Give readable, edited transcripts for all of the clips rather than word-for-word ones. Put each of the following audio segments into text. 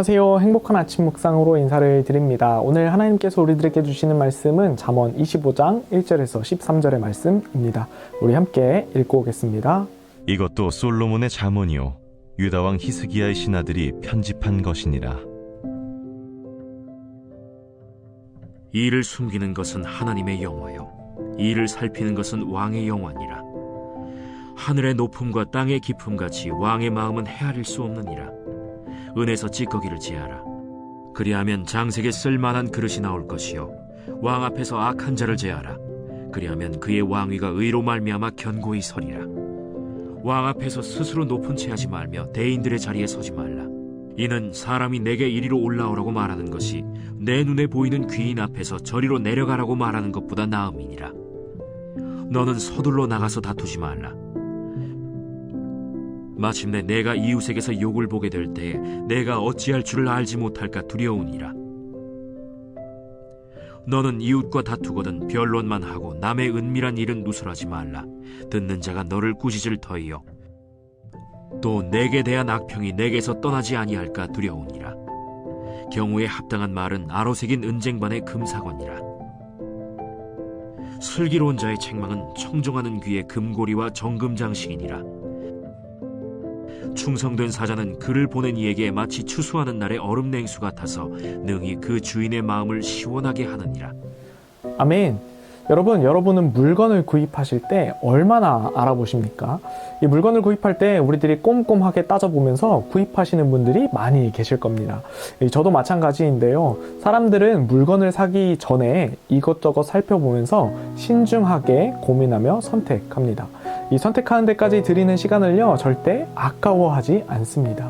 안녕하세요. 행복한 아침 묵상으로 인사를 드립니다. 오늘 하나님께서 우리들에게 주시는 말씀은 잠언 25장 1절에서 13절의 말씀입니다. 우리 함께 읽고 오겠습니다. 이것도 솔로몬의 잠언이요 유다왕 히스기야의 신하들이 편집한 것이니라. 이를 숨기는 것은 하나님의 영화요 이를 살피는 것은 왕의 영화니라. 하늘의 높음과 땅의 깊음같이 왕의 마음은 헤아릴 수 없느니라. 은에서 찌꺼기를 제하라. 그리하면 장색에 쓸만한 그릇이 나올 것이요 왕 앞에서 악한 자를 제하라. 그리하면 그의 왕위가 의로 말미암아 견고히 서리라. 왕 앞에서 스스로 높은 채 하지 말며 대인들의 자리에 서지 말라. 이는 사람이 내게 이리로 올라오라고 말하는 것이 내 눈에 보이는 귀인 앞에서 저리로 내려가라고 말하는 것보다 나음이니라. 너는 서둘러 나가서 다투지 말라. 마침내 내가 이웃에게서 욕을 보게 될 때에 내가 어찌할 줄을 알지 못할까 두려우니라. 너는 이웃과 다투거든 변론만 하고 남의 은밀한 일은 누설하지 말라. 듣는 자가 너를 꾸짖을 터이요 또 내게 대한 악평이 내게서 떠나지 아니할까 두려우니라. 경우에 합당한 말은 아로새긴 은쟁반의 금사관이라. 슬기로운 자의 책망은 청정하는 귀의 금고리와 정금장식이니라. 충성된 사자는 그를 보낸 이에게 마치 추수하는 날의 얼음 냉수 같아서 능히 그 주인의 마음을 시원하게 하느니라. 아멘. 여러분은 물건을 구입하실 때 얼마나 알아보십니까? 이 물건을 구입할 때 우리들이 꼼꼼하게 따져보면서 구입하시는 분들이 많이 계실 겁니다. 저도 마찬가지인데요. 사람들은 물건을 사기 전에 이것저것 살펴보면서 신중하게 고민하며 선택합니다. 이 선택하는 데까지 들이는 시간을요, 절대 아까워하지 않습니다.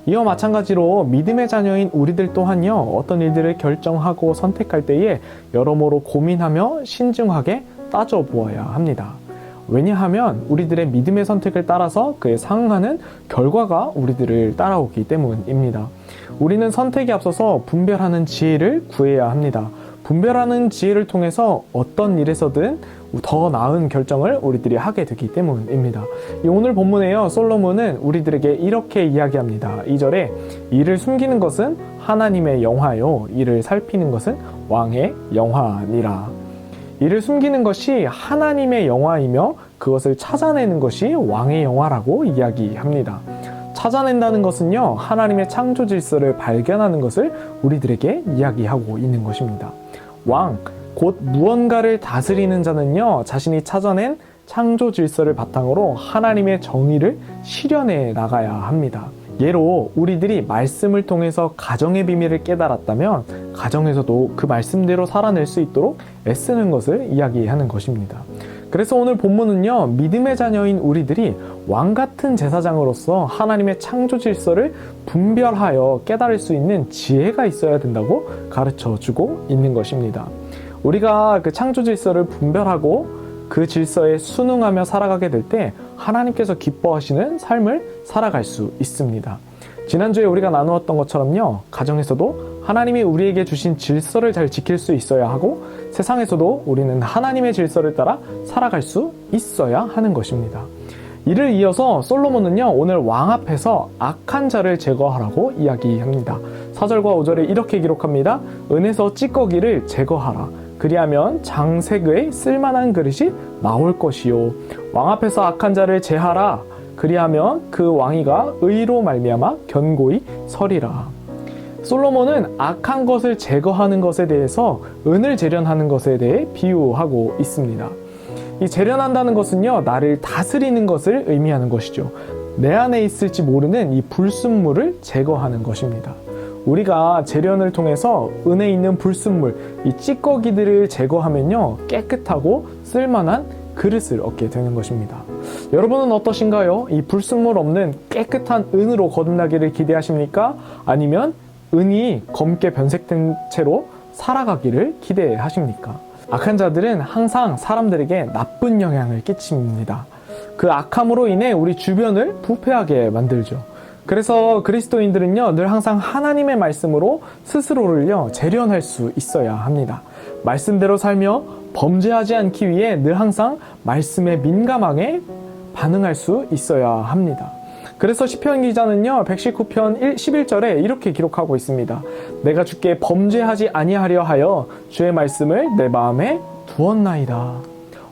이와 마찬가지로 믿음의 자녀인 우리들 또한요, 어떤 일들을 결정하고 선택할 때에 여러모로 고민하며 신중하게 따져보아야 합니다. 왜냐하면 우리들의 믿음의 선택을 따라서 그에 상응하는 결과가 우리들을 따라오기 때문입니다. 우리는 선택에 앞서서 분별하는 지혜를 구해야 합니다. 분별하는 지혜를 통해서 어떤 일에서든 더 나은 결정을 우리들이 하게 되기 때문입니다. 오늘 본문에요, 솔로몬은 우리들에게 이렇게 이야기합니다. 2절에 이를 숨기는 것은 하나님의 영화요 이를 살피는 것은 왕의 영화니라. 이를 숨기는 것이 하나님의 영화이며 그것을 찾아내는 것이 왕의 영화라고 이야기합니다. 찾아낸다는 것은요, 하나님의 창조 질서를 발견하는 것을 우리들에게 이야기하고 있는 것입니다. 왕, 곧 무언가를 다스리는 자는요, 자신이 찾아낸 창조 질서를 바탕으로 하나님의 정의를 실현해 나가야 합니다. 예로 우리들이 말씀을 통해서 가정의 비밀을 깨달았다면 가정에서도 그 말씀대로 살아낼 수 있도록 애쓰는 것을 이야기하는 것입니다. 그래서 오늘 본문은요, 믿음의 자녀인 우리들이 왕같은 제사장으로서 하나님의 창조 질서를 분별하여 깨달을 수 있는 지혜가 있어야 된다고 가르쳐주고 있는 것입니다. 우리가 그 창조 질서를 분별하고 그 질서에 순응하며 살아가게 될 때 하나님께서 기뻐하시는 삶을 살아갈 수 있습니다. 지난주에 우리가 나누었던 것처럼요, 가정에서도 하나님이 우리에게 주신 질서를 잘 지킬 수 있어야 하고 세상에서도 우리는 하나님의 질서를 따라 살아갈 수 있어야 하는 것입니다. 이를 이어서 솔로몬은요, 오늘 왕 앞에서 악한 자를 제거하라고 이야기합니다. 4절과 5절에 이렇게 기록합니다. 은에서 찌꺼기를 제거하라. 그리하면 장색의 쓸만한 그릇이 나올 것이요 왕 앞에서 악한 자를 제하라. 그리하면 그 왕위가 의로 말미암아 견고히 서리라. 솔로몬은 악한 것을 제거하는 것에 대해서 은을 재련하는 것에 대해 비유하고 있습니다. 이 재련한다는 것은요, 나를 다스리는 것을 의미하는 것이죠. 내 안에 있을지 모르는 이 불순물을 제거하는 것입니다. 우리가 재련을 통해서 은에 있는 불순물, 이 찌꺼기들을 제거하면요, 깨끗하고 쓸만한 그릇을 얻게 되는 것입니다. 여러분은 어떠신가요? 이 불순물 없는 깨끗한 은으로 거듭나기를 기대하십니까? 아니면 은이 검게 변색된 채로 살아가기를 기대하십니까? 악한 자들은 항상 사람들에게 나쁜 영향을 끼칩니다. 그 악함으로 인해 우리 주변을 부패하게 만들죠. 그래서 그리스도인들은요, 늘 항상 하나님의 말씀으로 스스로를요, 재련할 수 있어야 합니다. 말씀대로 살며 범죄하지 않기 위해 늘 항상 말씀에 민감하게 반응할 수 있어야 합니다. 그래서 시편 기자는요 119편 11절에 이렇게 기록하고 있습니다. 내가 주께 범죄하지 아니하려 하여 주의 말씀을 내 마음에 두었나이다.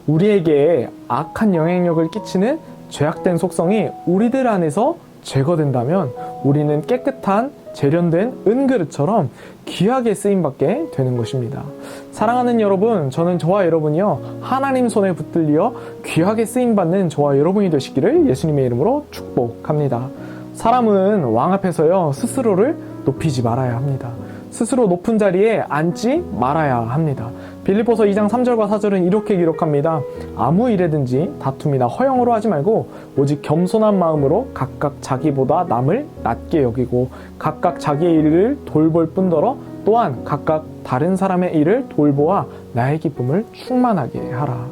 우리에게 악한 영향력을 끼치는 죄악된 속성이 우리들 안에서 제거된다면 우리는 깨끗한 재련된 은그릇처럼 귀하게 쓰임받게 되는 것입니다. 사랑하는 여러분, 저는 저와 여러분이요 하나님 손에 붙들려 귀하게 쓰임받는 저와 여러분이 되시기를 예수님의 이름으로 축복합니다. 사람은 왕 앞에서요 스스로를 높이지 말아야 합니다. 스스로 높은 자리에 앉지 말아야 합니다. 빌립보서 2장 3절과 4절은 이렇게 기록합니다. 아무 일에든지 다툼이나 허영으로 하지 말고 오직 겸손한 마음으로 각각 자기보다 남을 낮게 여기고 각각 자기의 일을 돌볼 뿐더러 또한 각각 다른 사람의 일을 돌보아 나의 기쁨을 충만하게 하라.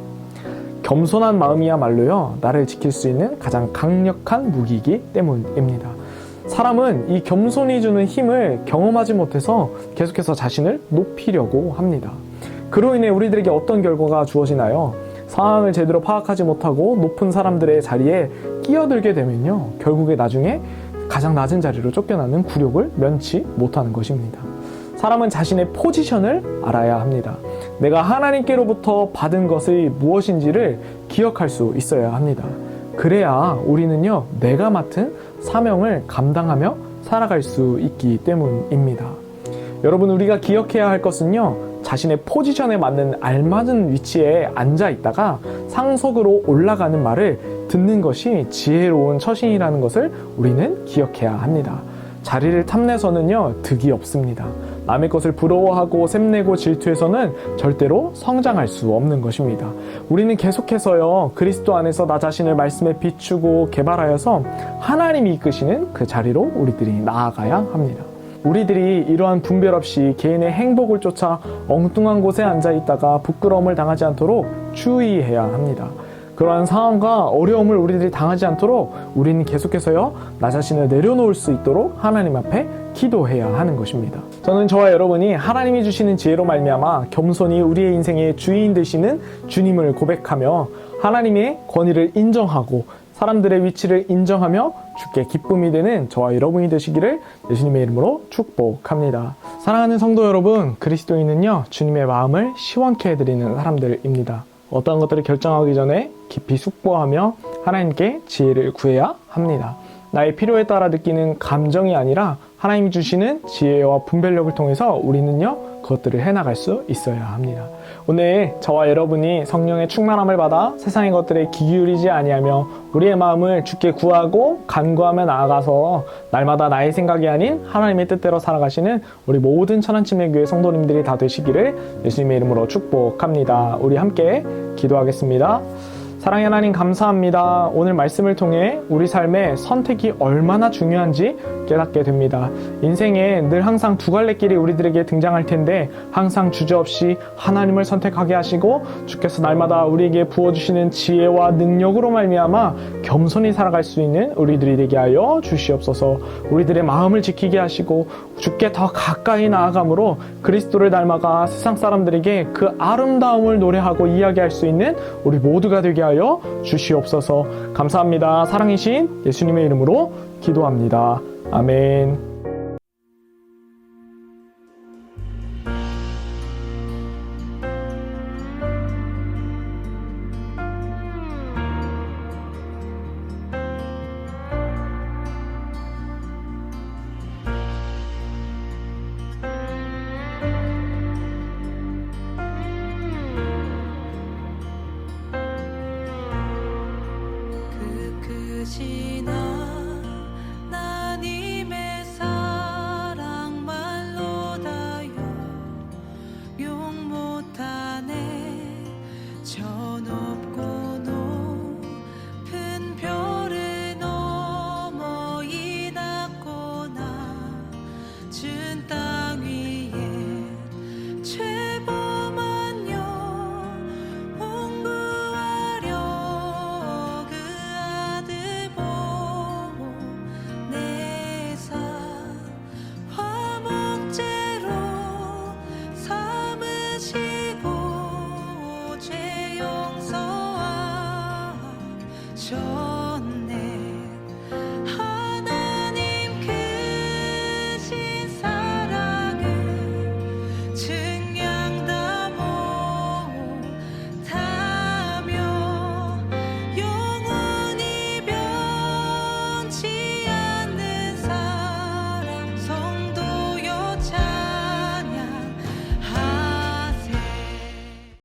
겸손한 마음이야말로요 나를 지킬 수 있는 가장 강력한 무기이기 때문입니다. 사람은 이 겸손이 주는 힘을 경험하지 못해서 계속해서 자신을 높이려고 합니다. 그로 인해 우리들에게 어떤 결과가 주어지나요? 상황을 제대로 파악하지 못하고 높은 사람들의 자리에 끼어들게 되면요 결국에 나중에 가장 낮은 자리로 쫓겨나는 굴욕을 면치 못하는 것입니다. 사람은 자신의 포지션을 알아야 합니다. 내가 하나님께로부터 받은 것이 무엇인지를 기억할 수 있어야 합니다. 그래야 우리는요 내가 맡은 사명을 감당하며 살아갈 수 있기 때문입니다. 여러분, 우리가 기억해야 할 것은요 자신의 포지션에 맞는 알맞은 위치에 앉아 있다가 상속으로 올라가는 말을 듣는 것이 지혜로운 처신이라는 것을 우리는 기억해야 합니다. 자리를 탐내서는요 득이 없습니다. 남의 것을 부러워하고 샘내고 질투해서는 절대로 성장할 수 없는 것입니다. 우리는 계속해서요 그리스도 안에서 나 자신을 말씀에 비추고 개발하여서 하나님이 이끄시는 그 자리로 우리들이 나아가야 합니다. 우리들이 이러한 분별 없이 개인의 행복을 쫓아 엉뚱한 곳에 앉아 있다가 부끄러움을 당하지 않도록 주의해야 합니다. 그러한 상황과 어려움을 우리들이 당하지 않도록 우리는 계속해서요 나 자신을 내려놓을 수 있도록 하나님 앞에 기도해야 하는 것입니다. 저는 저와 여러분이 하나님이 주시는 지혜로 말미암아 겸손히 우리의 인생의 주인 되시는 주님을 고백하며 하나님의 권위를 인정하고 사람들의 위치를 인정하며 주께 기쁨이 되는 저와 여러분이 되시기를 예수님의 이름으로 축복합니다. 사랑하는 성도 여러분, 그리스도인은요 주님의 마음을 시원케 해드리는 사람들입니다. 어떠한 것들을 결정하기 전에 깊이 숙고하며 하나님께 지혜를 구해야 합니다. 나의 필요에 따라 느끼는 감정이 아니라 하나님이 주시는 지혜와 분별력을 통해서 우리는요 그것들을 해나갈 수 있어야 합니다. 오늘 저와 여러분이 성령의 충만함을 받아 세상의 것들에 귀 기울이지 아니하며 우리의 마음을 주께 구하고 간구하며 나아가서 날마다 나의 생각이 아닌 하나님의 뜻대로 살아가시는 우리 모든 천안침례교회 성도님들이 다 되시기를 예수님의 이름으로 축복합니다. 우리 함께 기도하겠습니다. 사랑의 하나님, 감사합니다. 오늘 말씀을 통해 우리 삶에 선택이 얼마나 중요한지 깨닫게 됩니다. 인생에 늘 항상 두 갈래 길이 우리들에게 등장할 텐데 항상 주저없이 하나님을 선택하게 하시고 주께서 날마다 우리에게 부어주시는 지혜와 능력으로 말미암아 겸손히 살아갈 수 있는 우리들이 되게 하여 주시옵소서. 우리들의 마음을 지키게 하시고 주께 더 가까이 나아감으로 그리스도를 닮아가 세상 사람들에게 그 아름다움을 노래하고 이야기할 수 있는 우리 모두가 되게 하여 주시옵소서. 감사합니다. 사랑이신 예수님의 이름으로 기도합니다. 아멘. 크신 하나님의 사랑 말로 다요 용 못하네. 저 높고 높은 별을 넘어 이 낮고 낮은 땅 위에 죄범한 영혼 구하려 그 아들 보내사 화목제로 삼으시고 죄 용서하셔